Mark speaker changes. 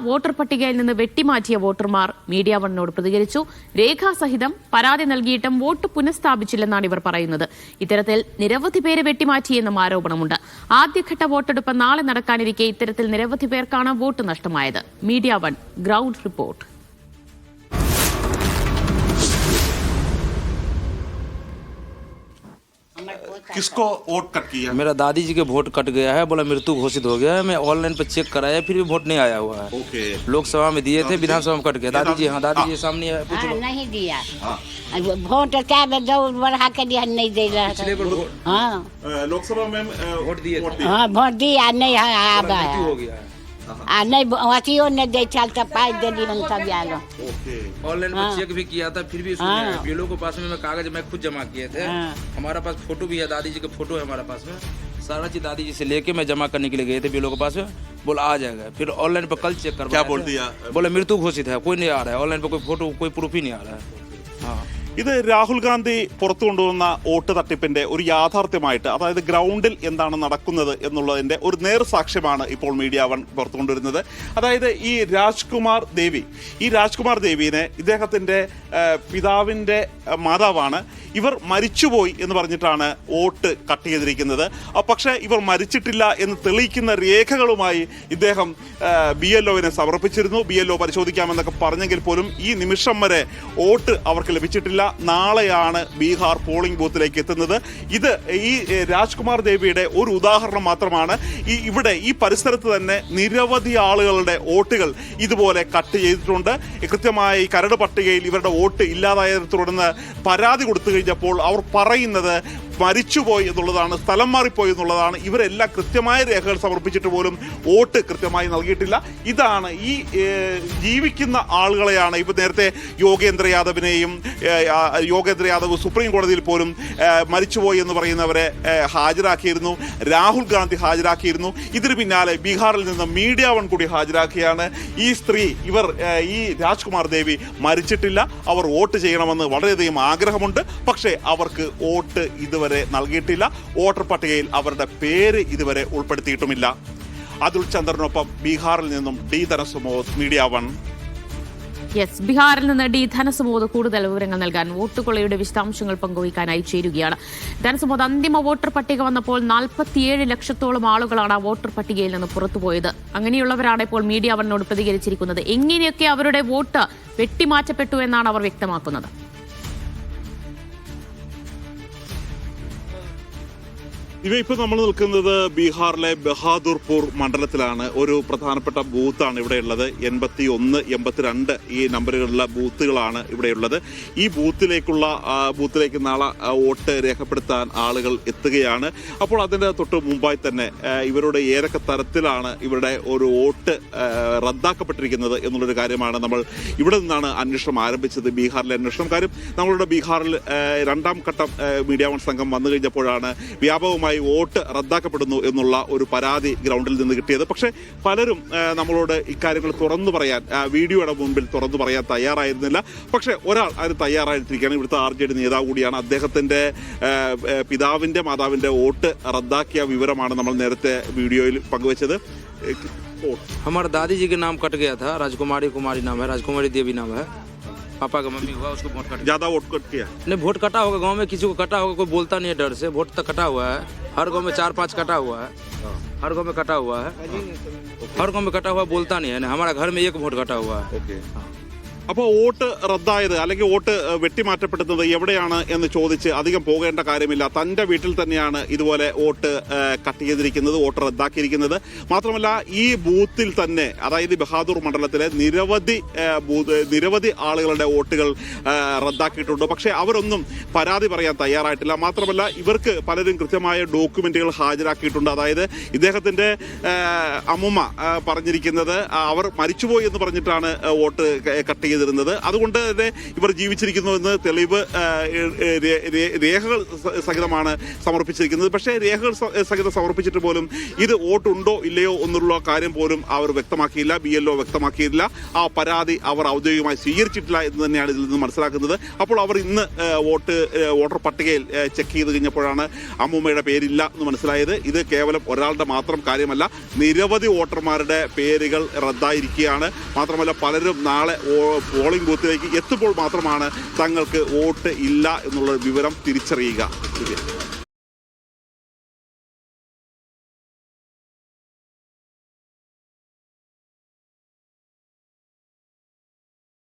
Speaker 1: Voter പട്ടികയിൽ നിന്ന് വെട്ടിമാറ്റിയ വോട്ടർമാർ മീഡിയ വണ്ണിനോട് പ്രതികരിച്ചു. രേഖാസഹിതം പരാതി നൽകിയിട്ടും വോട്ട് പുനഃസ്ഥാപിച്ചില്ലെന്നാണ് ഇവർ പറയുന്നത്. ഇത്തരത്തിൽ നിരവധി പേരെ വെട്ടിമാറ്റിയെന്നും ആരോപണമുണ്ട്. ആദ്യഘട്ട വോട്ടെടുപ്പ് നാളെ നടക്കാനിരിക്കെ ഇത്തരത്തിൽ നിരവധി പേർക്കാണ് വോട്ട് നഷ്ടമായത്. Media one ground report.
Speaker 2: किसको वोट कट किया?
Speaker 3: मेरा दादी जी के वोट कट गया है, बोला मृत्यु घोषित हो गया है। मैं ऑनलाइन पर चेक कराया, फिर भी वोट नहीं आया हुआ है।
Speaker 2: ओके।
Speaker 3: लोकसभा में दिए थे, विधानसभा में कट गया। दादी जी, हाँ दादी जी सामने है, पूछ लो।
Speaker 4: नहीं दिया वोट, क्या दौड़ बढ़ा के दिया, नहीं दे रहा। हाँ
Speaker 2: लोकसभा में
Speaker 3: वोट दिए थे।
Speaker 4: हाँ वोट दिया नहीं है,
Speaker 3: मृत्यु हो गया है।
Speaker 4: नहीं अथियो ने दे चलता पाई दिली हम सब यालो।
Speaker 2: ओके।
Speaker 3: ऑनलाइन पर चेक भी किया था, फिर भी बीएलओ के पास में मैं कागज मैं खुद जमा किए थे। हमारा पास फोटो भी है, दादी जी का फोटो है हमारे पास में। सारा चीज दादी जी से लेके मैं जमा करने के लिए गए थे बीएलओ के पास में, बोला आ जाएगा। फिर ऑनलाइन पर कल चेक करवाया।
Speaker 2: क्या बोल दिया?
Speaker 3: बोला मृत्यु घोषित है, कोई नहीं आ रहा है। ऑनलाइन पर कोई फोटो कोई प्रूफ ही नहीं आ रहा है। हाँ
Speaker 2: ഇത് രാഹുൽ ഗാന്ധി പുറത്തു കൊണ്ടുവന്ന വോട്ട് തട്ടിപ്പിന്റെ ഒരു യാഥാർത്ഥ്യമായിട്ട്, അതായത് ഗ്രൗണ്ടിൽ എന്താണ് നടക്കുന്നത് എന്നുള്ളതിന്റെ ഒരു നേർസാക്ഷ്യമാണ് ഇപ്പോൾ മീഡിയ വൺ പുറത്തു കൊണ്ടുവരുന്നത്. അതായത് ഈ രാജ്കുമാർ ദേവിനെ ഇദ്ദേഹത്തിന്റെ പിതാവിന്റെ മാതാവാണ്. ഇവർ മരിച്ചുപോയി എന്ന് പറഞ്ഞിട്ടാണ് വോട്ട് കട്ട് ചെയ്തിരിക്കുന്നത്. പക്ഷേ ഇവർ മരിച്ചിട്ടില്ല എന്ന് തെളിയിക്കുന്ന രേഖകളുമായി ഇദ്ദേഹം BLOവിനെ സമർപ്പിച്ചിരുന്നു. BLO പരിശോധിക്കാമെന്നൊക്കെ പറഞ്ഞെങ്കിൽ പോലും ഈ നിമിഷം വരെ വോട്ട് അവർക്ക് ലഭിച്ചിട്ടില്ല. നാളെയാണ് ബീഹാർ പോളിംഗ് ബൂത്തിലേക്ക് എത്തുന്നത്. ഇത് ഈ രാജ്കുമാർ ദേവിയുടെ ഒരു ഉദാഹരണം മാത്രമാണ്. ഇവിടെ ഈ പരിസരത്ത് തന്നെ നിരവധി ആളുകളുടെ വോട്ടുകൾ ഇതുപോലെ കട്ട് ചെയ്തിട്ടുണ്ട്. കൃത്യമായി കരട് പട്ടികയിൽ ഇവരുടെ വോട്ട് ഇല്ലാതായതിനെ തുടർന്ന് പരാതി കൊടുത്തു കഴിഞ്ഞപ്പോൾ അവർ പറയുന്നത് മരിച്ചുപോയി എന്നുള്ളതാണ്, സ്ഥലം മാറിപ്പോയി എന്നുള്ളതാണ്. ഇവരെല്ലാം കൃത്യമായ രേഖകൾ സമർപ്പിച്ചിട്ട് പോലും വോട്ട് കൃത്യമായി നൽകിയിട്ടില്ല. ഇതാണ് ഈ ജീവിക്കുന്ന ആളുകളെയാണ് ഇപ്പൊ നേരത്തെ യോഗേന്ദ്ര യാദവ് സുപ്രീം കോടതിയിൽ പോലും മരിച്ചുപോയി എന്ന് പറയുന്നവരെ ഹാജരാക്കിയിരുന്നു. രാഹുൽ ഗാന്ധി ഹാജരാക്കിയിരുന്നു. ഇതിന് പിന്നാലെ ബീഹാറിൽ നിന്ന് മീഡിയ വൺ കൂടി ഹാജരാക്കിയാണ്. ഈ സ്ത്രീ ഈ രാജ്കുമാർ ദേവി മരിച്ചിട്ടില്ല, അവർ വോട്ട് ചെയ്യണമെന്ന് വളരെയധികം ആഗ്രഹമുണ്ട്. പക്ഷേ അവർക്ക് വോട്ട് ഇതുവരെ നൽകിയിട്ടില്ല. വോട്ടർ പട്ടികയിൽ അവരുടെ പേര് ഇതുവരെ ഉൾപ്പെടുത്തിയിട്ടുമില്ല. അതുൽ ചന്ദ്രനൊപ്പം ബീഹാറിൽ നിന്നും D ധനസുമോദ്, മീഡിയ വൺ.
Speaker 1: ബീഹാറിൽ നിന്ന് D ധനസുമോദ് കൂടുതൽ വിവരങ്ങൾ നൽകാൻ വോട്ട് കൊള്ളയുടെ വിശദാംശങ്ങൾ പങ്കുവയ്ക്കാനായി ചേരുകയാണ്. ധനസുമോദ്, അന്തിമ വോട്ടർ പട്ടിക വന്നപ്പോൾ 47 ലക്ഷത്തോളം ആളുകളാണ് വോട്ടർ പട്ടികയിൽ നിന്ന് പുറത്തുപോയത്. അങ്ങനെയുള്ളവരാണ് ഇപ്പോൾ മീഡിയ വണ്ണിനോട് പ്രതികരിച്ചിരിക്കുന്നത്. എങ്ങനെയൊക്കെ അവരുടെ വോട്ട് വെട്ടിമാറ്റപ്പെട്ടു എന്നാണ് അവർ വ്യക്തമാക്കുന്നത്?
Speaker 2: ഇപ്പോൾ നമ്മൾ നിൽക്കുന്നത് ബീഹാറിലെ ബഹാദുർപൂർ മണ്ഡലത്തിലാണ്. ഒരു പ്രധാനപ്പെട്ട ബൂത്താണ് ഇവിടെ ഉള്ളത്. 81, 82 ഈ നമ്പറുകളിലുള്ള ബൂത്തുകളാണ് ഇവിടെയുള്ളത്. ഈ ബൂത്തിലേക്ക് നാളെ വോട്ട് രേഖപ്പെടുത്താൻ ആളുകൾ എത്തുകയാണ്. അപ്പോൾ അതിൻ്റെ തൊട്ട് മുമ്പായി തന്നെ ഇവരുടെ ഏതൊക്കെ തരത്തിലാണ് ഇവരുടെ ഒരു വോട്ട് റദ്ദാക്കപ്പെട്ടിരിക്കുന്നത് എന്നുള്ളൊരു കാര്യമാണ് നമ്മൾ ഇവിടെ നിന്നാണ് അന്വേഷണം ആരംഭിച്ചത്. ബീഹാറിലെ അന്വേഷണം കാര്യം നമ്മളുടെ ബീഹാറിൽ രണ്ടാം ഘട്ടം മീഡിയ വൺ സംഘം വന്നു കഴിഞ്ഞപ്പോഴാണ് വ്യാപകമായി വോട്ട് റദ്ദാക്കപ്പെടുന്നു എന്നുള്ള ഒരു പരാതി ഗ്രൗണ്ടിൽ നിന്ന് കിട്ടിയത്. പക്ഷേ പലരും നമ്മളോട് ഇക്കാര്യങ്ങൾ തുറന്നു പറയാൻ, വീഡിയോയുടെ മുമ്പിൽ തുറന്നു പറയാൻ തയ്യാറായിരുന്നില്ല. പക്ഷേ ഒരാൾ അതിന് തയ്യാറായിട്ടിരിക്കുകയാണ്. ഇവിടുത്തെ RJD നേതാവ് കൂടിയാണ്. അദ്ദേഹത്തിന്റെ പിതാവിന്റെ മാതാവിന്റെ വോട്ട് റദ്ദാക്കിയ വിവരമാണ് നമ്മൾ നേരത്തെ വീഡിയോയിൽ പങ്കുവച്ചത്.
Speaker 3: हमारे दादी जी के नाम कट गया था, राजकुमारी नाम है, राजकुमारी देवी नाम है। पापा का मम्मी हुआ, उसको वोट कट
Speaker 2: ज्यादा वोट कट किया
Speaker 3: नहीं, वोट कटा होगा गांव में, किसी को कटा होगा, कोई बोलता नहीं है डर से। वोट तो कटा हुआ है, हर गांव में 4-5 कटा हुआ है, हर गांव में कटा हुआ है, हर गांव में कटा हुआ बोलता नहीं है ना। हमारा घर में 1 वोट कटा हुआ है।
Speaker 2: ओके। അപ്പോൾ വോട്ട് റദ്ദായത് അല്ലെങ്കിൽ വോട്ട് വെട്ടിമാറ്റപ്പെടുന്നത് എവിടെയാണ് എന്ന് ചോദിച്ച് അധികം പോകേണ്ട കാര്യമില്ല. തൻ്റെ വീട്ടിൽ തന്നെയാണ് ഇതുപോലെ വോട്ട് കട്ട് ചെയ്തിരിക്കുന്നത്, വോട്ട് റദ്ദാക്കിയിരിക്കുന്നത്. മാത്രമല്ല ഈ ബൂത്തിൽ തന്നെ, അതായത് ബഹാദൂർ മണ്ഡലത്തിലെ നിരവധി ആളുകളുടെ വോട്ടുകൾ റദ്ദാക്കിയിട്ടുണ്ട്. പക്ഷേ അവരൊന്നും പരാതി പറയാൻ തയ്യാറായിട്ടില്ല. മാത്രമല്ല ഇവർക്ക് പലരും കൃത്യമായ ഡോക്യുമെന്റുകൾ ഹാജരാക്കിയിട്ടുണ്ട്. അതായത് ഇദ്ദേഹത്തിന്റെ അമ്മുമ്മ പറഞ്ഞിരിക്കുന്നത് അവർ മരിച്ചുപോയി എന്ന് പറഞ്ഞിട്ടാണ് വോട്ട് കട്ട് ചെയ്തിരുന്നത്. അതുകൊണ്ട് തന്നെ ഇവർ ജീവിച്ചിരിക്കുന്നുവെന്ന് തെളിവ് രേഖകൾ സഹിതമാണ് സമർപ്പിച്ചിരിക്കുന്നത്. പക്ഷേ രേഖകൾ സഹിതം സമർപ്പിച്ചിട്ട് പോലും ഇത് വോട്ടുണ്ടോ ഇല്ലയോ എന്നുള്ള കാര്യം പോലും അവർ വ്യക്തമാക്കിയില്ല. BLO വ്യക്തമാക്കിയില്ല. ആ പരാതി അവർ ഔദ്യോഗികമായി സ്വീകരിച്ചിട്ടില്ല എന്ന് തന്നെയാണ് ഇതിൽ നിന്ന് മനസ്സിലാക്കുന്നത്. അപ്പോൾ അവർ ഇന്ന് വോട്ടർ പട്ടികയിൽ ചെക്ക് ചെയ്ത് കഴിഞ്ഞപ്പോഴാണ് അമ്മൂമ്മയുടെ പേരില്ല എന്ന് മനസ്സിലായത്. ഇത് കേവലം ഒരാളുടെ മാത്രം കാര്യമല്ല, നിരവധി വോട്ടർമാരുടെ പേരുകൾ റദ്ദായിരിക്കുകയാണ്. മാത്രമല്ല പലരും നാളെ പോളിംഗ് ബൂത്തിലേക്ക് എത്തുമ്പോൾ മാത്രമാണ് തങ്ങൾക്ക് വോട്ട് ഇല്ല എന്നുള്ള വിവരം തിരിച്ചറിയുക.